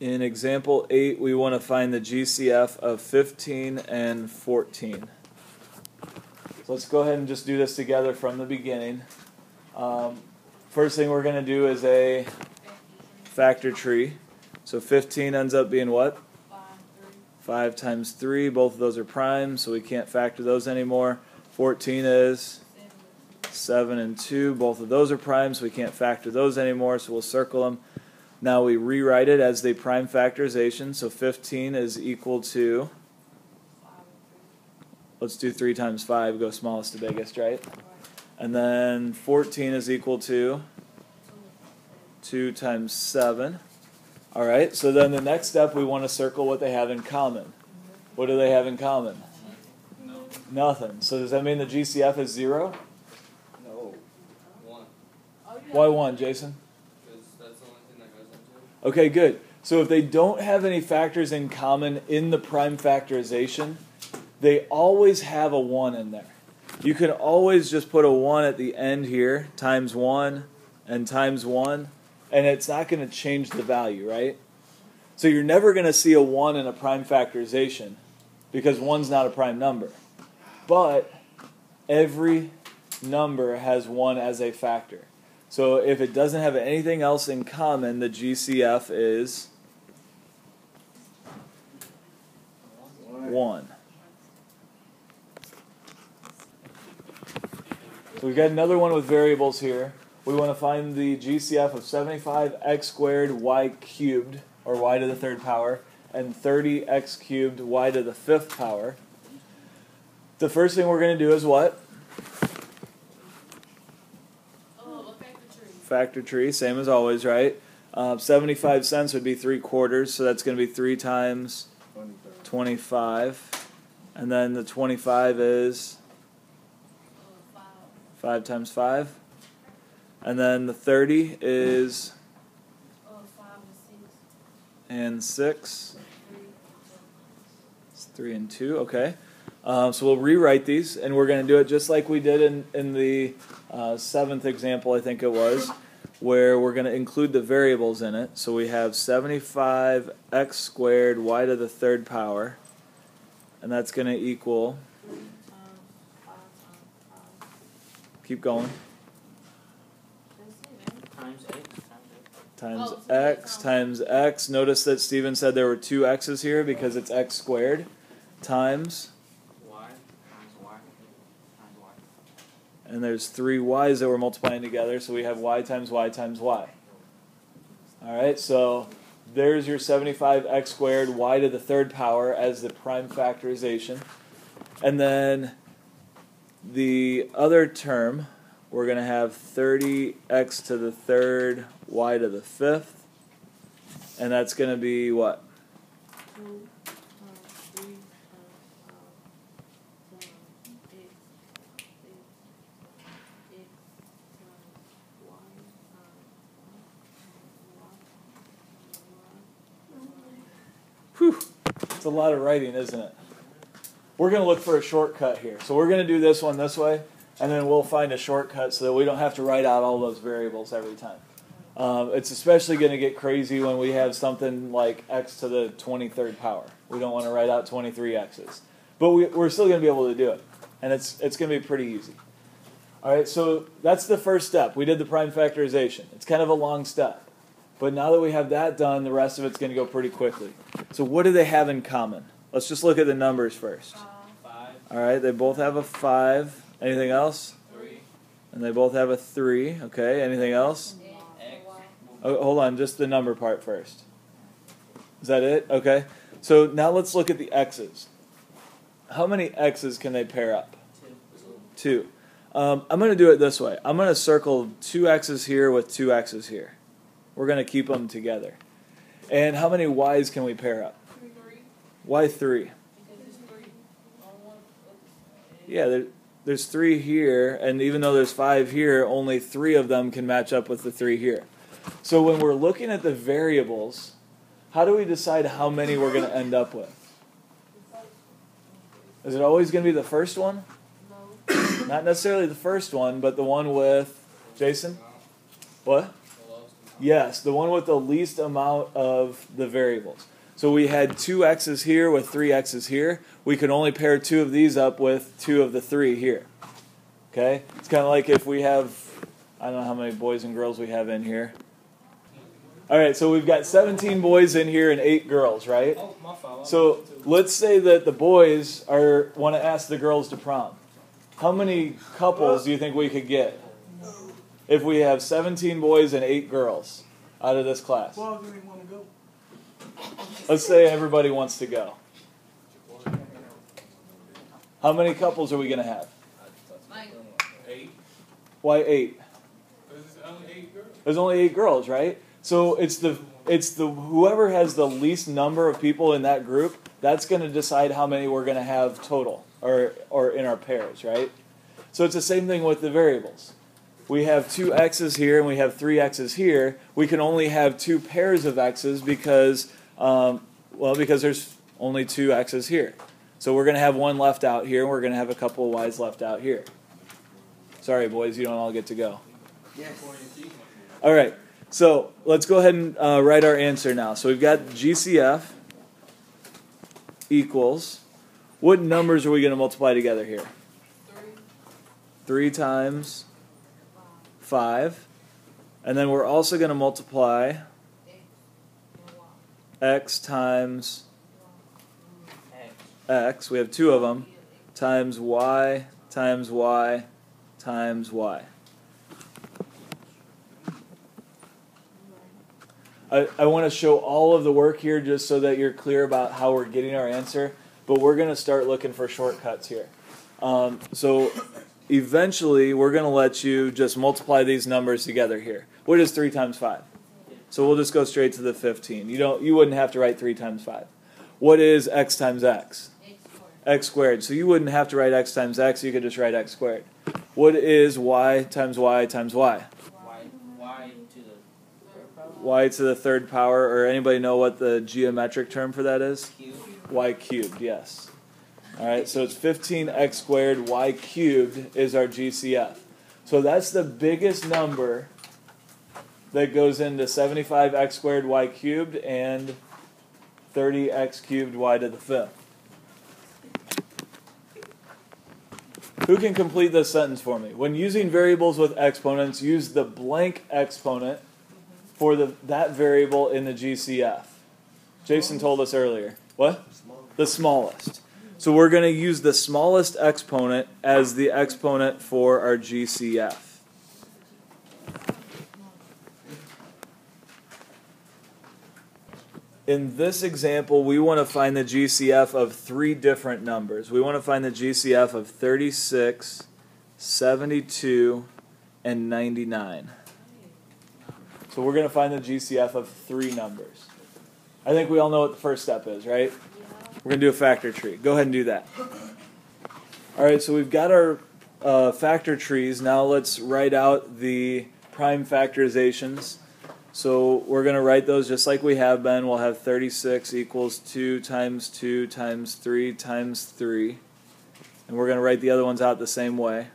In example 8, we want to find the GCF of 15 and 14. So let's go ahead and just do this together from the beginning. First thing we're going to do is a factor tree. So 15 ends up being what? 5 times 3. Both of those are prime, so we can't factor those anymore. 14 is 7 and 2. Both of those are prime, so we can't factor those anymore, so we'll circle them. Now we rewrite it as the prime factorization. So 15 is equal to, let's do 3 times 5, go smallest to biggest, right? And then 14 is equal to 2 times 7. All right, so then the next step, we want to circle what they have in common. What do they have in common? Nothing. So does that mean the GCF is 0? No. 1. Why 1, Jason? Because that's the only thing that goes into it. Okay, good. So if they don't have any factors in common in the prime factorization, they always have a 1 in there. You can always just put a 1 at the end here, times 1 and times 1, and it's not going to change the value, right? So you're never going to see a 1 in a prime factorization because 1's not a prime number. But every number has 1 as a factor. So if it doesn't have anything else in common, the GCF is 1. So we've got another one with variables here. We want to find the GCF of 75x squared y cubed, or y to the third power, and 30x cubed y to the fifth power. The first thing we're going to do is what? A factor tree. Factor tree, same as always, right? 75 cents would be 3/4, so that's going to be 3 times 25. And then the 25 is 5 times 5. And then the 30 is 5 and 6. It's 3 and 2, okay. So we'll rewrite these, and we're going to do it just like we did in the 7th example, I think it was, where we're going to include the variables in it. So we have 75x squared y to the third power, and that's going to equal, keep going, times x times x. Notice that Stephen said there were 2 x's here because it's x squared times Y times Y times Y. and there's 3 y's that we're multiplying together, so we have y times y times y. Alright, so there's your 75x squared y to the third power as the prime factorization. And then the other term, we're going to have 30x to the third y to the fifth, and that's going to be what? 2. Whew, it's a lot of writing, isn't it? We're going to look for a shortcut here. So we're going to do this one this way, and then we'll find a shortcut so that we don't have to write out all those variables every time. It's especially going to get crazy when we have something like x to the 23rd power. We don't want to write out 23 x's. But we're still going to be able to do it, and it's going to be pretty easy. All right, so that's the first step. We did the prime factorization. It's kind of a long step. But now that we have that done, the rest of it's going to go pretty quickly. So what do they have in common? Let's just look at the numbers first. 5. All right, they both have a 5. Anything else? 3. And they both have a 3. Okay, anything else? X. Oh, hold on, just the number part first. Is that it? Okay. So now let's look at the x's. How many x's can they pair up? 2. I'm going to do it this way. I'm going to circle 2 x's here with 2 x's here. We're going to keep them together. And how many y's can we pair up? 3. Why 3? Yeah, there's 3 here, and even though there's 5 here, only 3 of them can match up with the 3 here. So when we're looking at the variables, how do we decide how many we're going to end up with? Is it always going to be the first one? Not necessarily the first one, but the one with Jason? What? Yes, the one with the least amount of the variables. So we had 2 x's here with 3 x's here. We could only pair 2 of these up with 2 of the 3 here. Okay? It's kind of like if we have, I don't know how many boys and girls we have in here. All right, so we've got 17 boys in here and 8 girls, right? Oh, my fault. So let's say that the boys want to ask the girls to prom. How many couples do you think we could get if we have 17 boys and 8 girls out of this class? Well, do we want to go? Let's say everybody wants to go. How many couples are we going to have? Like 8. Why 8? Because it's only 8 girls. There's only 8 girls, right? So it's the whoever has the least number of people in that group, that's going to decide how many we're going to have total or in our pairs, right? So it's the same thing with the variables. We have 2 x's here and we have 3 x's here. We can only have 2 pairs of x's because because there's only 2 x's here. So we're going to have 1 left out here and we're going to have a couple of y's left out here. Sorry, boys, you don't all get to go. Yes. All right. So let's go ahead and write our answer now. So we've got GCF equals, what numbers are we going to multiply together here? 3 times 5. And then we're also going to multiply x times x. We have 2 of them. Times y times y times y. I want to show all of the work here just so that you're clear about how we're getting our answer, but we're going to start looking for shortcuts here. So eventually we're going to let you just multiply these numbers together here. What is 3 times 5? So we'll just go straight to the 15. You wouldn't have to write 3 times 5. What is x times x? X squared. So you wouldn't have to write x times x, you could just write x squared. What is y times y times y? Y to the third power, or anybody know what the geometric term for that is? Cubed. Y cubed, yes. All right, so it's 15x squared, y cubed is our GCF. So that's the biggest number that goes into 75x squared, y cubed, and 30x cubed, y to the 5th. Who can complete this sentence for me? When using variables with exponents, use the blank exponent for that variable in the GCF. Jason told us earlier. What? The smallest. So we're going to use the smallest exponent as the exponent for our GCF. In this example, we want to find the GCF of 3 different numbers. We want to find the GCF of 36, 72, and 99. So we're going to find the GCF of 3 numbers. I think we all know what the first step is, right? We're going to do a factor tree. Go ahead and do that. All right, so we've got our factor trees. Now let's write out the prime factorizations. So we're going to write those just like we have been. We'll have 36 equals 2 times 2 times 3 times 3. And we're going to write the other ones out the same way.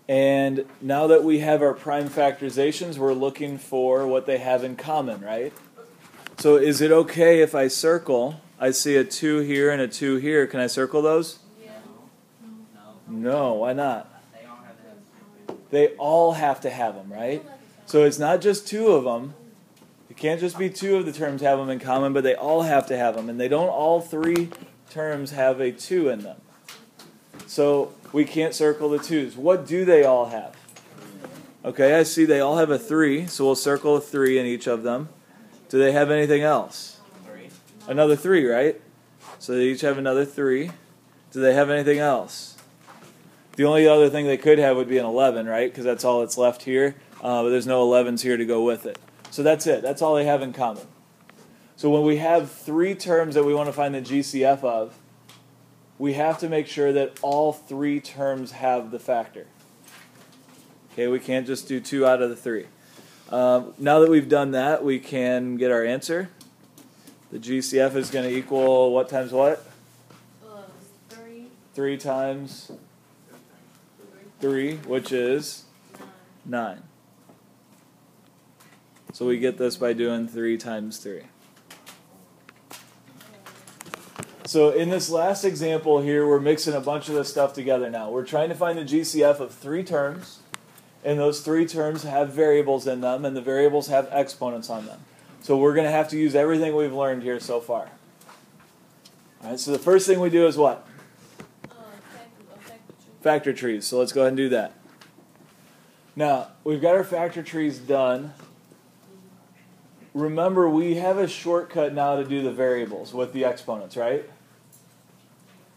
And now that we have our prime factorizations, we're looking for what they have in common, right? So is it okay if I circle, I see a 2 here and a 2 here, can I circle those? Yeah. No, why not? They all have to have. They all have to have them, right? So it's not just 2 of them. It can't just be 2 of the terms have them in common, but they all have to have them. And they don't all 3 terms have a 2 in them. So we can't circle the 2's. What do they all have? Okay, I see they all have a 3, so we'll circle a 3 in each of them. Do they have anything else? 3. Another 3, right? So they each have another 3. Do they have anything else? The only other thing they could have would be an 11, right? Because that's all that's left here. But there's no 11s here to go with it. So that's it. That's all they have in common. So when we have 3 terms that we want to find the GCF of, we have to make sure that all 3 terms have the factor. Okay, we can't just do 2 out of the 3. Now that we've done that, we can get our answer. The GCF is going to equal what times what? 3. 3 times 3, which is 9. So we get this by doing 3 times 3. So in this last example here, we're mixing a bunch of this stuff together now. We're trying to find the GCF of 3 terms, and those 3 terms have variables in them, and the variables have exponents on them. So we're going to have to use everything we've learned here so far. All right, so the first thing we do is what? Factor trees. So let's go ahead and do that. Now, we've got our factor trees done. Remember, we have a shortcut now to do the variables with the exponents, right?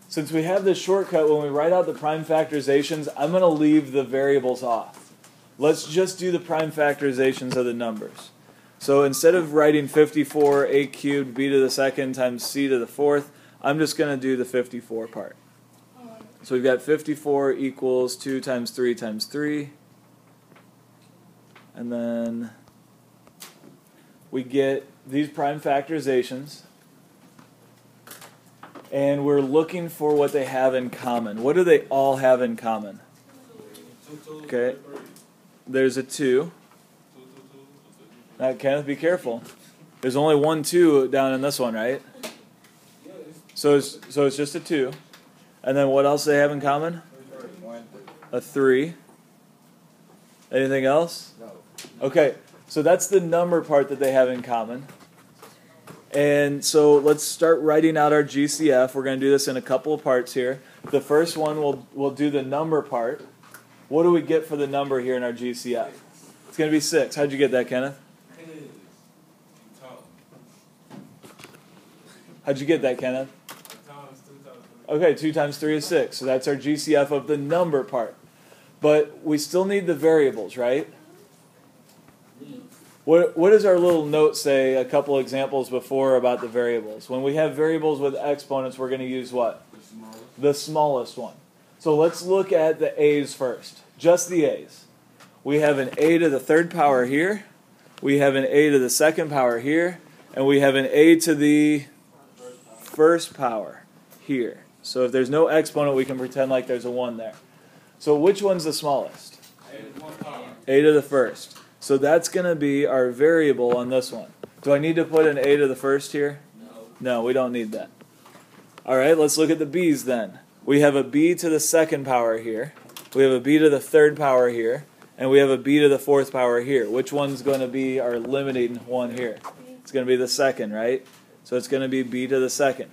Since we have this shortcut, when we write out the prime factorizations, I'm going to leave the variables off. Let's just do the prime factorizations of the numbers. So instead of writing 54 a cubed b to the second times c to the fourth, I'm just going to do the 54 part. So we've got 54 equals 2 times 3 times 3. And then we get these prime factorizations. And we're looking for what they have in common. What do they all have in common? Okay. There's a 2. Now, Kenneth, be careful. There's only 1 2 down in this one, right? So it's just a 2. And then what else do they have in common? A 3. Anything else? Okay, so that's the number part that they have in common. And so let's start writing out our GCF. We're going to do this in a couple of parts here. The first one, we'll do the number part. What do we get for the number here in our GCF? It's going to be 6. How'd you get that, Kenneth? How'd you get that, Kenneth? Okay, 2 times 3 is 6. So that's our GCF of the number part. But we still need the variables, right? What does our little note say a couple examples before about the variables? When we have variables with exponents, we're going to use what? The smallest one. So let's look at the a's first. Just the a's. We have an a to the third power here. We have an a to the second power here. And we have an a to the first power here. So if there's no exponent, we can pretend like there's a 1 there. So which one's the smallest? A to the first. So that's going to be our variable on this one. Do I need to put an a to the first here? No, we don't need that. All right, let's look at the b's then. We have a b to the second power here. We have a b to the third power here. And we have a b to the fourth power here. Which one's going to be our limiting one here? It's going to be the second, right? So it's going to be b to the second.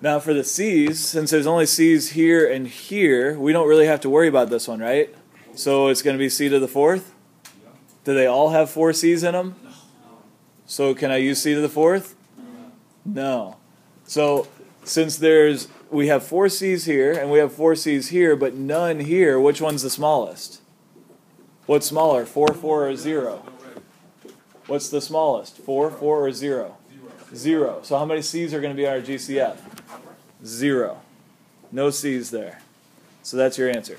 Now for the c's, since there's only c's here and here, we don't really have to worry about this one, right? So it's going to be c to the fourth? Do they all have 4 c's in them? So can I use c to the fourth? No. So since we have 4 c's here and we have 4 c's here, but none here, which one's the smallest? What's smaller, 4, 4, or 0? What's the smallest, 4, 4, or 0? 0. So how many c's are going to be on our GCF? 0. No c's there. So that's your answer.